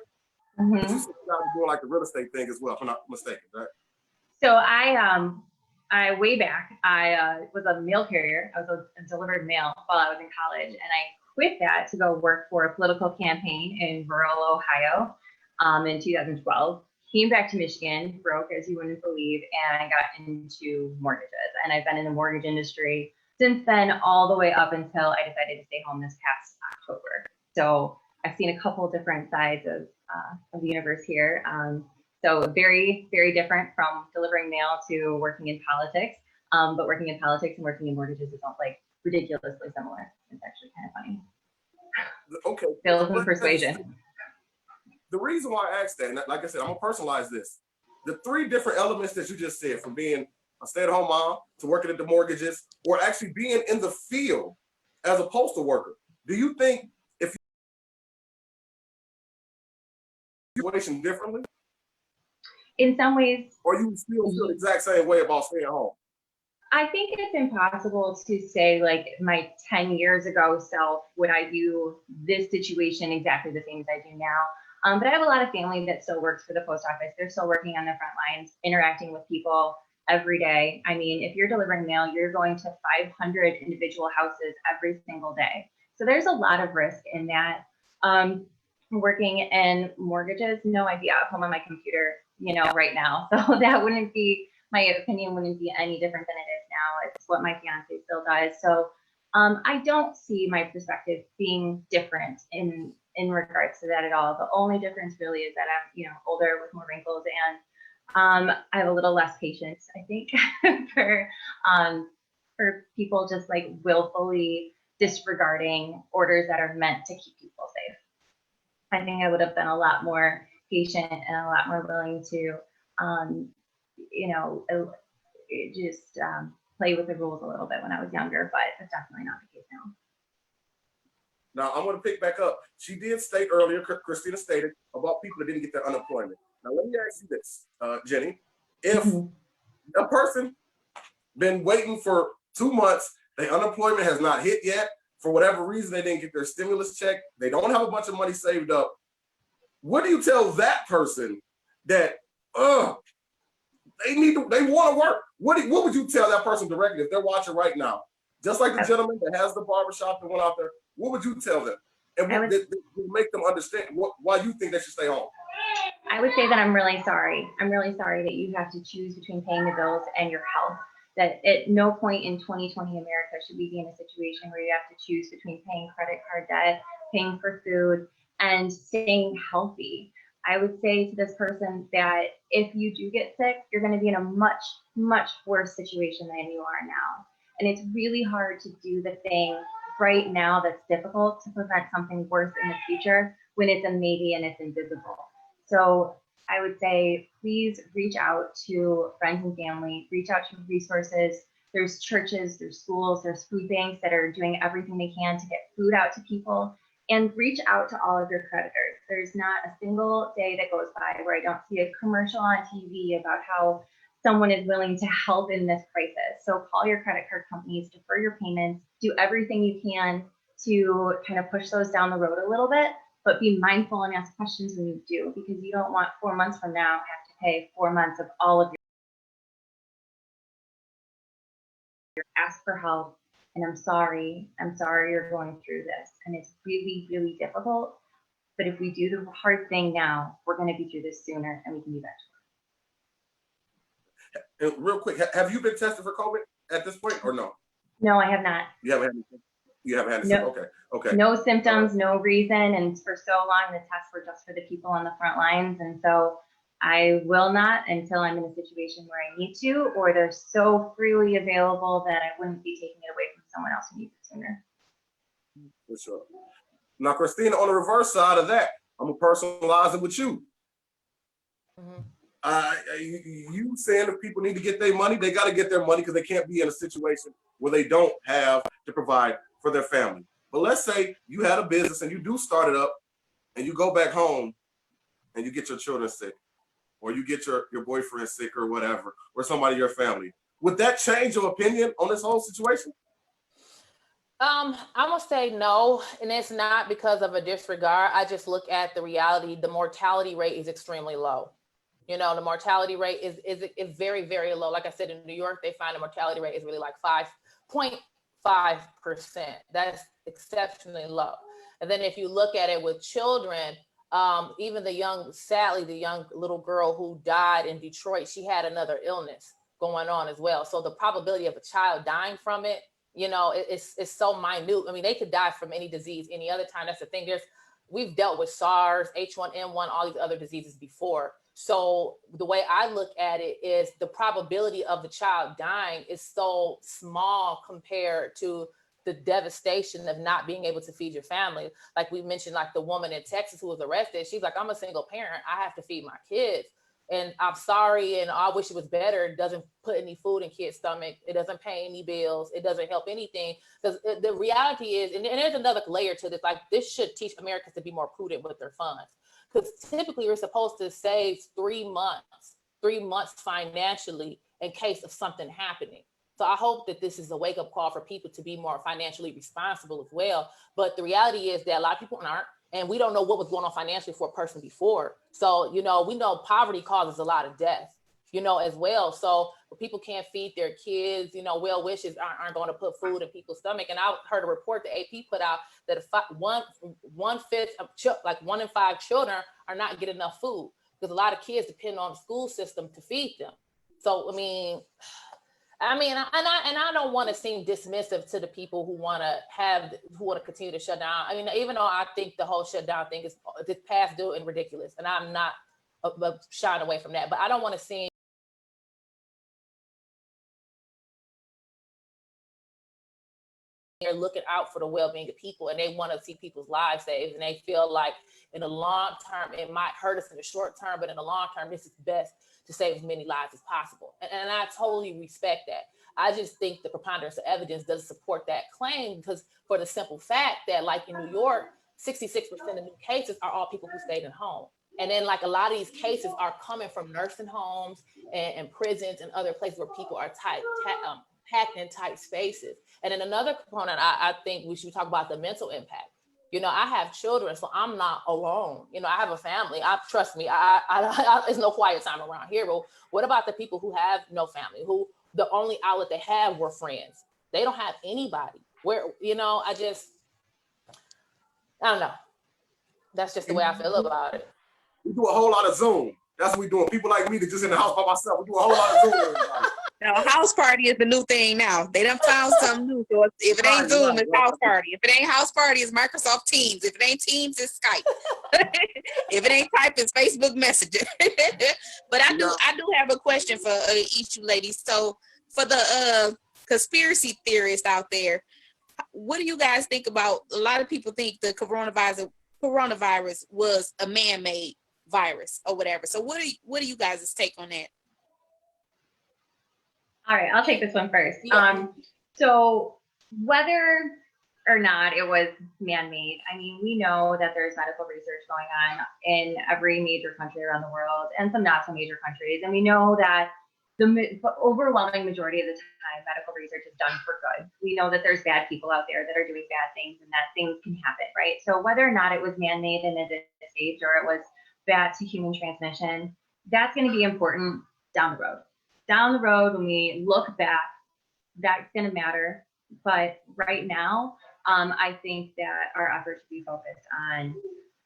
Mm-hmm. But you said you're doing like the real estate thing as well, if I'm not mistaken, right? So I way back, I was a mail carrier. I was a delivered mail while I was in college, and I quit that to go work for a political campaign in rural Ohio in 2012. Came back to Michigan, broke as you wouldn't believe, and I got into mortgages. And I've been in the mortgage industry since then, all the way up until I decided to stay home this past October. So I've seen a couple different sides of the universe here. So very, very different from delivering mail to working in politics. But working in politics and working in mortgages is like ridiculously similar. It's actually kind of funny. Okay. Sales and persuasion. The reason why I asked that, and like I said, I'm gonna personalize this. The three different elements that you just said, from being a stay-at-home mom to working at the mortgages, or actually being in the field as a postal worker. Do you think if you situation differently? In some ways, or you still feel the exact same way about staying home? I think it's impossible to say, like, my 10 years ago self, would I do this situation exactly the same as I do now? But I have a lot of family that still works for the post office. They're still working on the front lines, interacting with people every day. I mean, if you're delivering mail, you're going to 500 individual houses every single day. So there's a lot of risk in that. Working in mortgages, no, I'd be at home on my computer, you know, right now. So that wouldn't be, my opinion wouldn't be any different than it is now. It's what my fiance still does. So I don't see my perspective being different in regards to that at all. The only difference really is that I'm, you know, older with more wrinkles, and I have a little less patience, I think, for people just like willfully disregarding orders that are meant to keep people safe. I think I would have been a lot more patient and a lot more willing to, you know, just play with the rules a little bit when I was younger, but that's definitely not the case now. Now, I'm going to pick back up. She did state earlier, Christina stated, about people that didn't get their unemployment. Now, let me ask you this, Jenny. If a person been waiting for 2 months, their unemployment has not hit yet, for whatever reason, they didn't get their stimulus check, they don't have a bunch of money saved up, what do you tell that person that, they want to work? What would you tell that person directly if they're watching right now? Just like the gentleman that has the barbershop that went out there, what would you tell them? And what would make them understand why you think they should stay home? I would say that I'm really sorry. I'm really sorry that you have to choose between paying the bills and your health. That at no point in 2020 America should we be in a situation where you have to choose between paying credit card debt, paying for food, and staying healthy. I would say to this person that if you do get sick, you're going to be in a much, much worse situation than you are now. And it's really hard to do the thing right now that's difficult to prevent something worse in the future when it's a maybe and it's invisible. So I would say, please reach out to friends and family, reach out to resources. There's churches, there's schools, there's food banks that are doing everything they can to get food out to people, and reach out to all of your creditors. There's not a single day that goes by where I don't see a commercial on TV about how someone is willing to help in this crisis. So call your credit card companies, defer your payments, do everything you can to kind of push those down the road a little bit, but be mindful and ask questions when you do, because you don't want 4 months from now have to pay 4 months of all of your ask for help. And I'm sorry you're going through this. And it's really, really difficult. But if we do the hard thing now, we're going to be through this sooner and we can be back to work. And real quick, have you been tested for COVID at this point or no? No, I have not. You haven't had anything? You haven't had a No. Okay. No symptoms, no reason. And for so long, the tests were just for the people on the front lines. And so I will not until I'm in a situation where I need to, or they're so freely available that I wouldn't be taking it away from someone else who needs it sooner. For sure. Now, Christina, on the reverse side of that, I'm gonna personalize it with you. You saying if people need to get their money, they got to get their money because they can't be in a situation where they don't have to provide for their family. But let's say you had a business and you do start it up and you go back home and you get your children sick, or you get your boyfriend sick or whatever, or somebody in your family. Would that change your opinion on this whole situation? I'm gonna say no, and it's not because of a disregard. I just look at the reality. The mortality rate is extremely low. You know, the mortality rate is very, very low. Like I said, in New York, they find the mortality rate is really like 5.5%. That's exceptionally low. And then if you look at it with children, even sadly, the young little girl who died in Detroit, she had another illness going on as well. So the probability of a child dying from it, you know, it's so minute. I mean, they could die from any disease any other time. That's the thing. We've dealt with SARS, H1N1, all these other diseases before. So the way I look at it is the probability of the child dying is so small compared to the devastation of not being able to feed your family. Like we mentioned, like the woman in Texas who was arrested, she's like, I'm a single parent. I have to feed my kids. And I'm sorry, and I wish it was better. It doesn't put any food in kids' stomach. It doesn't pay any bills. It doesn't help anything. Because the reality is, and there's another layer to this, like this should teach Americans to be more prudent with their funds. Because typically you're supposed to save 3 months financially in case of something happening. So I hope that this is a wake-up call for people to be more financially responsible as well. But the reality is that a lot of people aren't. And we don't know what was going on financially for a person before. So, you know, we know poverty causes a lot of death, you know, as well. So people can't feed their kids, you know, well wishes aren't going to put food in people's stomach. And I heard a report the AP put out that one in 5 children are not getting enough food because a lot of kids depend on the school system to feed them. So, I mean, I don't want to seem dismissive to the people who want to continue to shut down. I mean, even though I think the whole shutdown thing is past due and ridiculous, and I'm not shying away from that, but I don't want to seem they're looking out for the well-being of people and they want to see people's lives saved, and they feel like in the long term it might hurt us in the short term, but in the long term this is best to save as many lives as possible. And I totally respect that. I just think the preponderance of evidence doesn't support that claim, because for the simple fact that, like in New York, 66% of new cases are all people who stayed at home. And then like a lot of these cases are coming from nursing homes and prisons and other places where people are packed in tight spaces. And then another component, I think we should talk about the mental impact. You know, I have children, so I'm not alone. You know, I have a family. Trust me, there's no quiet time around here. But what about the people who have no family, who the only outlet they have were friends? They don't have anybody. Where, you know, I don't know. That's just the way I feel about it. We do a whole lot of Zoom. That's what we're doing. People like me that just in the house by myself. We do a whole lot of Zoom. Now, house party is the new thing now. They done found something new. So if it ain't Zoom, it's house party. If it ain't house party, it's Microsoft Teams. If it ain't Teams, it's Skype. If it ain't Skype, it's Facebook Messenger. But I do have a question for each of you ladies. So for the conspiracy theorists out there, what do you guys think about? A lot of people think the coronavirus was a man-made virus or whatever. So what do you guys' take on that? All right, I'll take this one first. Yeah. So whether or not it was man-made, I mean, we know that there's medical research going on in every major country around the world and some not so major countries. And we know that the overwhelming majority of the time, medical research is done for good. We know that there's bad people out there that are doing bad things and that things can happen, right? So whether or not it was man-made in this stage or it was bat to human transmission, that's going to be important down the road. Down the road, when we look back, that's going to matter. But right now, I think that our efforts should be focused on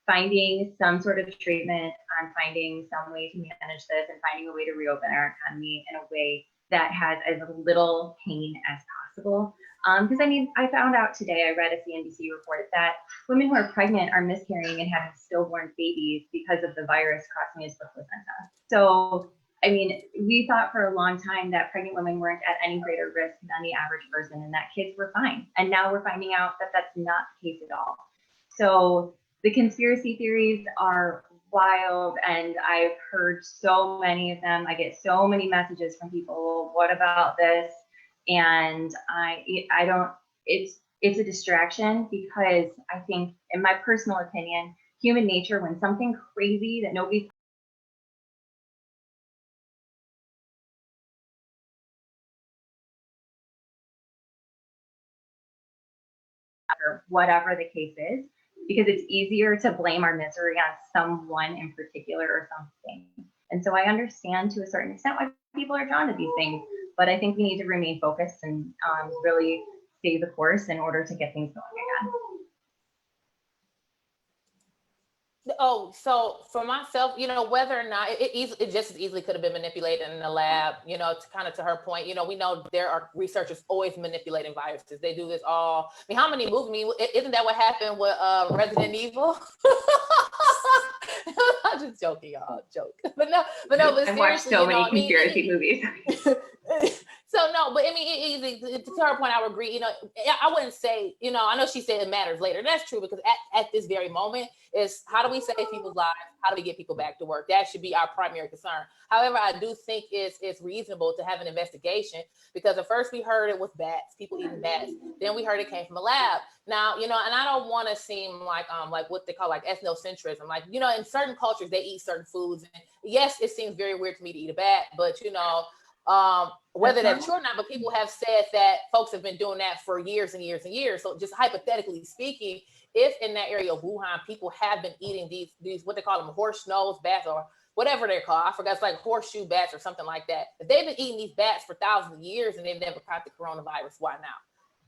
finding some sort of treatment, on finding some way to manage this, and finding a way to reopen our economy in a way that has as little pain as possible. Because I mean, I found out today, I read a CNBC report that women who are pregnant are miscarrying and having stillborn babies because of the virus crossing into the placenta. So, I mean, we thought for a long time that pregnant women weren't at any greater risk than the average person and that kids were fine. And now we're finding out that that's not the case at all. So the conspiracy theories are wild, and I've heard so many of them. I get so many messages from people, what about this? And I don't, it's a distraction, because I think, in my personal opinion, human nature, when something crazy that nobody, or whatever the case is, because it's easier to blame our misery on someone in particular or something. And so I understand to a certain extent why people are drawn to these things, but I think we need to remain focused and really stay the course in order to get things going again. Oh, so for myself, whether or not it just as easily could have been manipulated in the lab, to kind of to her point, we know there are researchers always manipulating viruses. They do this all. I mean, how many movies? I mean, isn't that what happened with Resident Evil? I'm just joking, y'all. Joke. But I've watched so many conspiracy movies. So no, but I mean, to her point, I would agree. I wouldn't say, I know she said it matters later. That's true, because at this very moment is, how do we save people's lives? How do we get people back to work? That should be our primary concern. However, I do think it's reasonable to have an investigation, because at first we heard it with bats, people eating bats. Then we heard it came from a lab. Now, and I don't want to seem like what they call like ethnocentrism. Like, in certain cultures they eat certain foods. And yes, it seems very weird to me to eat a bat, but whether that's true or not, but people have said that folks have been doing that for years and years and years. So just hypothetically speaking, if in that area of Wuhan, people have been eating these what they call them, horse nose bats, or whatever they're called, I forgot, it's like horseshoe bats or something like that. If they've been eating these bats for thousands of years and they've never caught the coronavirus, why now?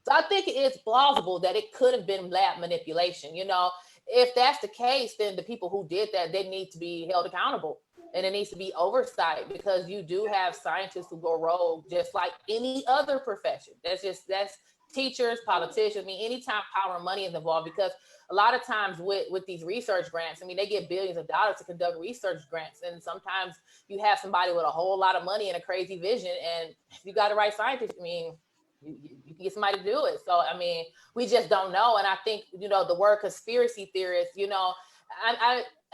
So I think it is plausible that it could have been lab manipulation. If that's the case, then the people who did that, they need to be held accountable. And it needs to be oversight, because you do have scientists who go rogue just like any other profession. That's teachers, politicians. I mean, anytime power and money is involved, because a lot of times with these research grants, I mean, they get billions of dollars to conduct research grants. And sometimes you have somebody with a whole lot of money and a crazy vision, and if you got the right scientist, I mean, you can get somebody to do it. So, I mean, we just don't know. And I think, the word conspiracy theorist,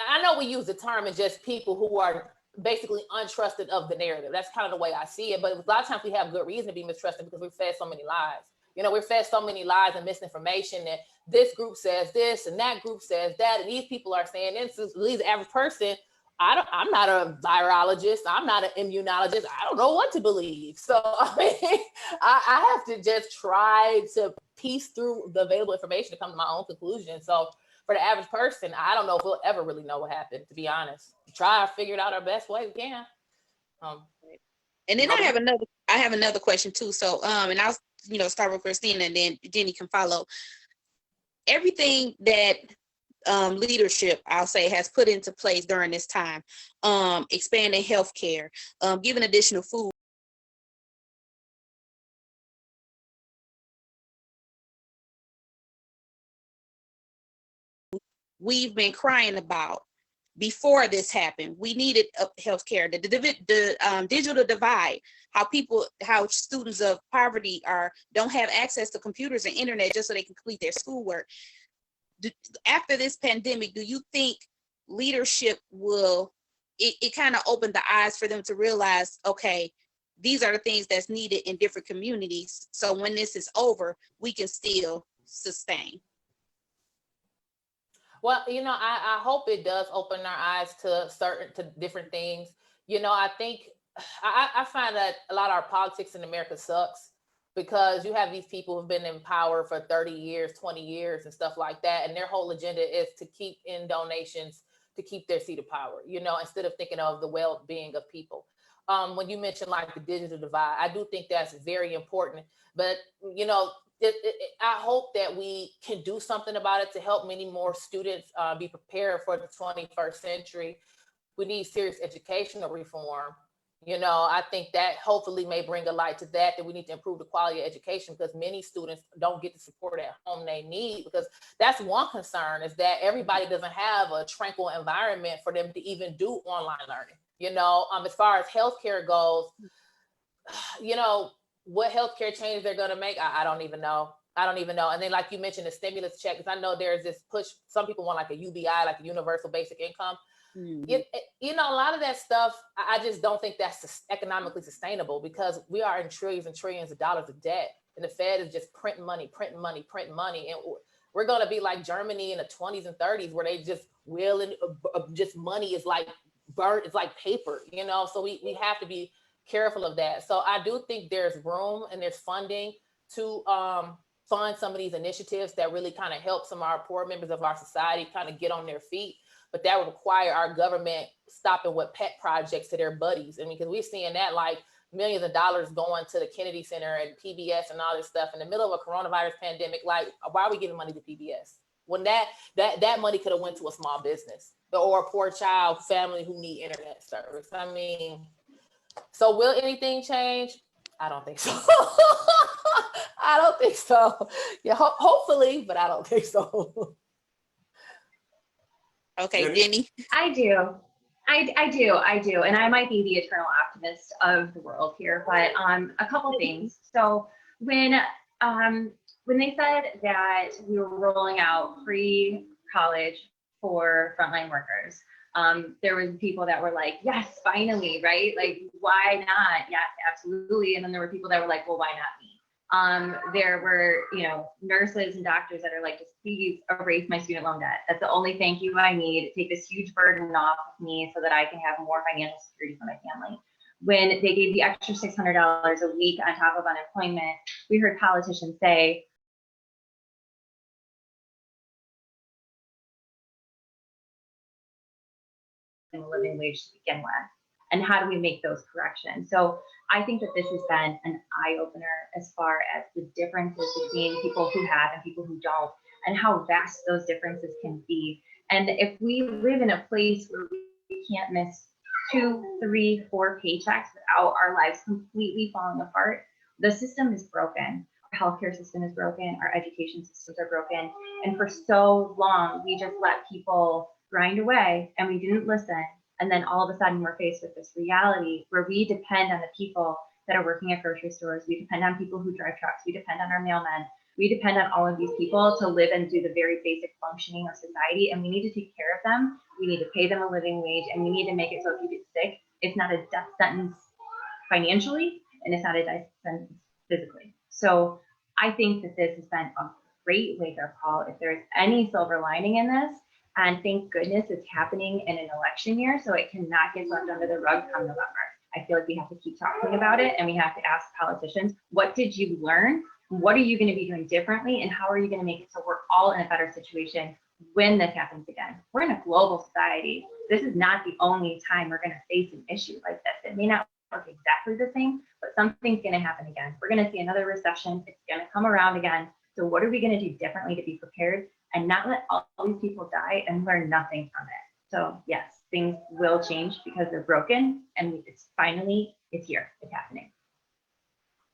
I know we use the term as just people who are basically untrusted of the narrative. That's kind of the way I see it. But a lot of times we have good reason to be mistrusted, because we're fed so many lies. We're fed so many lies and misinformation that this group says this and that group says that, and these people are saying this. At least the average person, I'm not a virologist. I'm not an immunologist. I don't know what to believe. So I mean, I have to just try to piece through the available information to come to my own conclusion. So for the average person, I don't know if we'll ever really know what happened, to be honest. Try to figure it out our best way we can. And then I have another question too. So and I'll start with Christina, and then Jenny can follow. Everything that leadership, I'll say, has put into place during this time, expanding healthcare, giving additional food. We've been crying about before this happened. We needed healthcare. The digital divide, how students of poverty don't have access to computers and internet just so they can complete their schoolwork. After this pandemic, do you think leadership will, it kind of opened the eyes for them to realize, okay, these are the things that's needed in different communities, so when this is over, we can still sustain? Well, I hope it does open our eyes to different things. I think I find that a lot of our politics in America sucks, because you have these people who've been in power for 30 years, 20 years and stuff like that. And their whole agenda is to keep in donations to keep their seat of power, instead of thinking of the well-being of people. When you mentioned like the digital divide, I do think that's very important. But, I hope that we can do something about it to help many more students be prepared for the 21st century. We need serious educational reform. You know, I think that hopefully may bring a light to that we need to improve the quality of education, because many students don't get the support at home they need, because that's one concern, is that everybody doesn't have a tranquil environment for them to even do online learning. You know, as far as healthcare goes, you know, what healthcare changes they're going to make, I don't even know. I don't even know. And then, like you mentioned, the stimulus check, because I know there's this push. Some people want like a UBI, like a universal basic income. You know, a lot of that stuff, I just don't think that's economically sustainable, because we are in trillions and trillions of dollars of debt, and the Fed is just printing money, printing money, printing money. And we're going to be like Germany in the 20s and 30s, where they just willing, just money is like burnt, it's like paper, you know? So we have to be careful of that. So I do think there's room and there's funding to fund some of these initiatives that really kind of help some of our poor members of our society kind of get on their feet. But that would require our government stopping with pet projects to their buddies. I mean, because we're seeing that, like millions of dollars going to the Kennedy Center and PBS and all this stuff in the middle of a coronavirus pandemic. Like, why are we giving money to PBS when that money could have went to a small business or a poor child family who need internet service? I mean, so will anything change? I don't think so. I don't think so. Yeah, hopefully, but I don't think so. Okay, Denny. I do. I do. And I might be the eternal optimist of the world here, but a couple things. So when they said that we were rolling out free college for frontline workers, there was people that were like, yes, finally, right? Like, why not? Yes, absolutely. And then there were people that were like, well, why not me? There were, you know, nurses and doctors that are like, just please erase my student loan debt. That's the only thank you I need. Take this huge burden off of me so that I can have more financial security for my family. When they gave the extra $600 a week on top of unemployment, we heard politicians say, the living wage to begin with, and how do we make those corrections? So I think that this has been an eye-opener as far as the differences between people who have and people who don't, and how vast those differences can be. And if we live in a place where we can't miss 2, 3, 4 paychecks without our lives completely falling apart, the system is broken. Our healthcare system is broken, our education systems are broken, and for so long we just let people grind away and we didn't listen. And then all of a sudden we're faced with this reality where we depend on the people that are working at grocery stores. We depend on people who drive trucks. We depend on our mailmen. We depend on all of these people to live and do the very basic functioning of society. And we need to take care of them. We need to pay them a living wage, and we need to make it so if you get sick, it's not a death sentence financially, and it's not a death sentence physically. So I think that this has been a great wake-up call. If there's any silver lining in this, and thank goodness it's happening in an election year, so it cannot get swept under the rug come November. I feel like we have to keep talking about it, and we have to ask politicians, what did you learn? What are you going to be doing differently? And how are you going to make it so we're all in a better situation when this happens again? We're in a global society. This is not the only time we're going to face an issue like this. It may not look exactly the same, but something's going to happen again. We're going to see another recession. It's going to come around again. So what are we going to do differently to be prepared and not let all these people die and learn nothing from it? So yes, things will change because they're broken, and it's here, it's happening.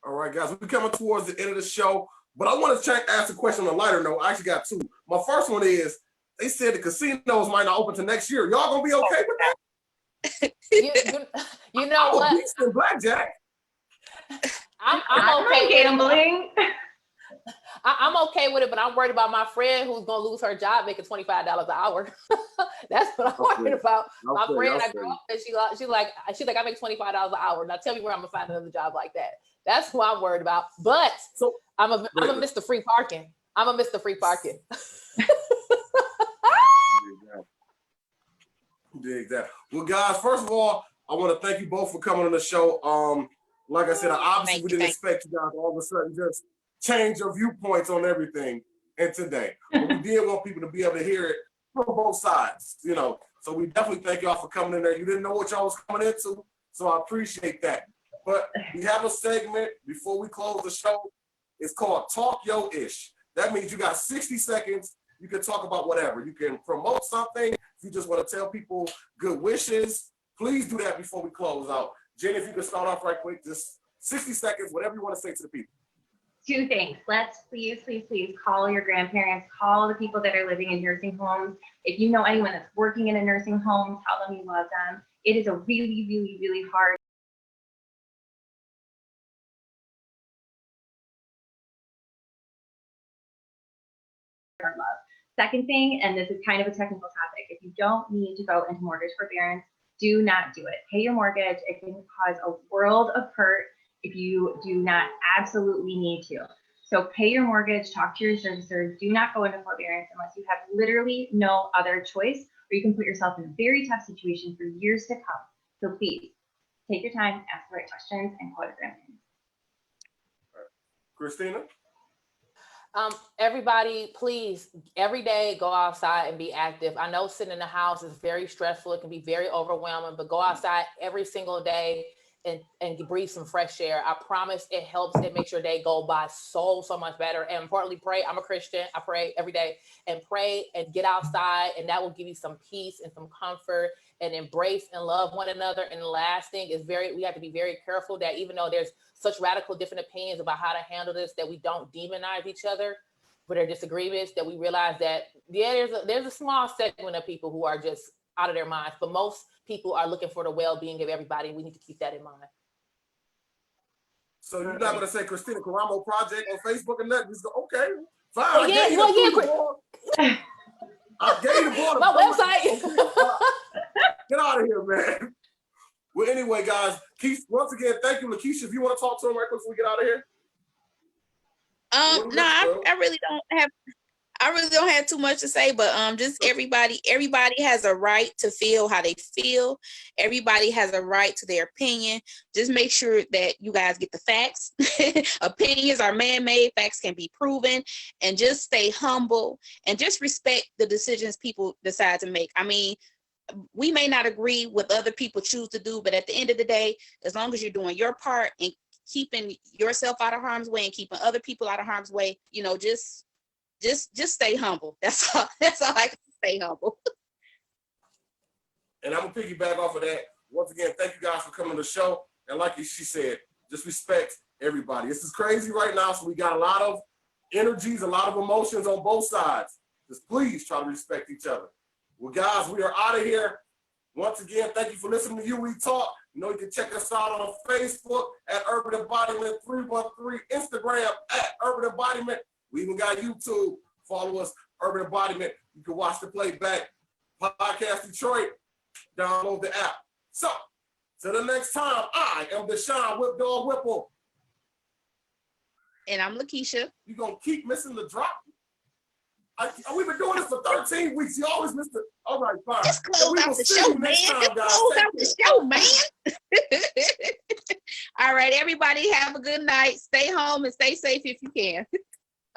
All right, guys, we're coming towards the end of the show, but I want to ask a question on a lighter note. I actually got two. My first one is, they said the casinos might not open till next year. Y'all gonna be okay with that? You know I'm what? a beast in blackjack. I'm okay gambling. I'm okay with it, but I'm worried about my friend who's gonna lose her job making $25 an hour. That's what I'm worried about. My friend I grew up with, she like I make $25 an hour. Now tell me where I'm gonna find another job like that. That's who I'm worried about. But so I'm a Mr. Free Parking. I'm a Mr. Free Parking. Exactly. Well, guys, first of all, I want to thank you both for coming on the show. Like I said, obviously we didn't expect you guys to all of a sudden just change your viewpoints on everything and today. But we did want people to be able to hear it from both sides, you know. So we definitely thank y'all for coming in there. You didn't know what y'all was coming into, so I appreciate that. But we have a segment before we close the show. It's called Talk Yo Ish. That means you got 60 seconds. You can talk about whatever. You can promote something. If you just want to tell people good wishes, please do that before we close out. Jenny, if you could start off right quick, just 60 seconds, whatever you want to say to the people. 2 things. Let's please call your grandparents, call the people that are living in nursing homes. If you know anyone that's working in a nursing home, tell them you love them. It is a really hard love. Second thing, and this is kind of a technical topic, if you don't need to go into mortgage forbearance, do not do it. Pay your mortgage. It can cause a world of hurt if you do not absolutely need to. So pay your mortgage, talk to your servicer, do not go into forbearance unless you have literally no other choice, or you can put yourself in a very tough situation for years to come. So please, take your time, ask the right questions, and call your grandparents. Christina? Everybody, please, every day, go outside and be active. I know sitting in the house is very stressful. It can be very overwhelming, but go outside every single day and breathe some fresh air. I promise it helps. It makes your day go by so much better. And importantly, pray. I'm a Christian. I pray every day, and pray and get outside, and that will give you some peace and some comfort, and embrace and love one another. And the last thing is we have to be very careful that even though there's such radical different opinions about how to handle this, that we don't demonize each other for their disagreements, that we realize that, yeah, there's a small segment of people who are just out of their minds, but most people are looking for the well-being of everybody. And we need to keep that in mind. So you're not going to say Christina Caramo Project on Facebook and nothing? Just go, okay, fine. Oh, yeah, I gave the board my website. Get out of here, man. Well, anyway, guys, Keith, once again, thank you, Lakeisha. If you want to talk to him right quick before we get out of here. No, I really don't have too much to say, but just everybody has a right to feel how they feel. Everybody has a right to their opinion. Just make sure that you guys get the facts. Opinions are man-made, facts can be proven, and just stay humble and just respect the decisions people decide to make. I mean, we may not agree with other people choose to do, but at the end of the day, as long as you're doing your part and keeping yourself out of harm's way and keeping other people out of harm's way, just stay humble. That's all I can say, humble. And I'm gonna piggyback off of that. Once again, thank you guys for coming to the show. And like she said, just respect everybody. This is crazy right now, so we got a lot of energies, a lot of emotions on both sides. Just please try to respect each other. Well, guys, we are out of here. Once again, thank you for listening to You We Talk. You can check us out on Facebook at Urban Embodiment 313, Instagram at Urban Embodiment. We even got YouTube. Follow us, Urban Embodiment. You can watch the playback. Podcast Detroit. Download the app. So, till the next time, I am Deshaun Whip Dog Whipple. And I'm Lakeisha. You're going to keep missing the drop? We've been doing this for 13 weeks. You always miss it. All right, fine. Just close out the show, man. Close out the show, man. All right, everybody have a good night. Stay home and stay safe if you can.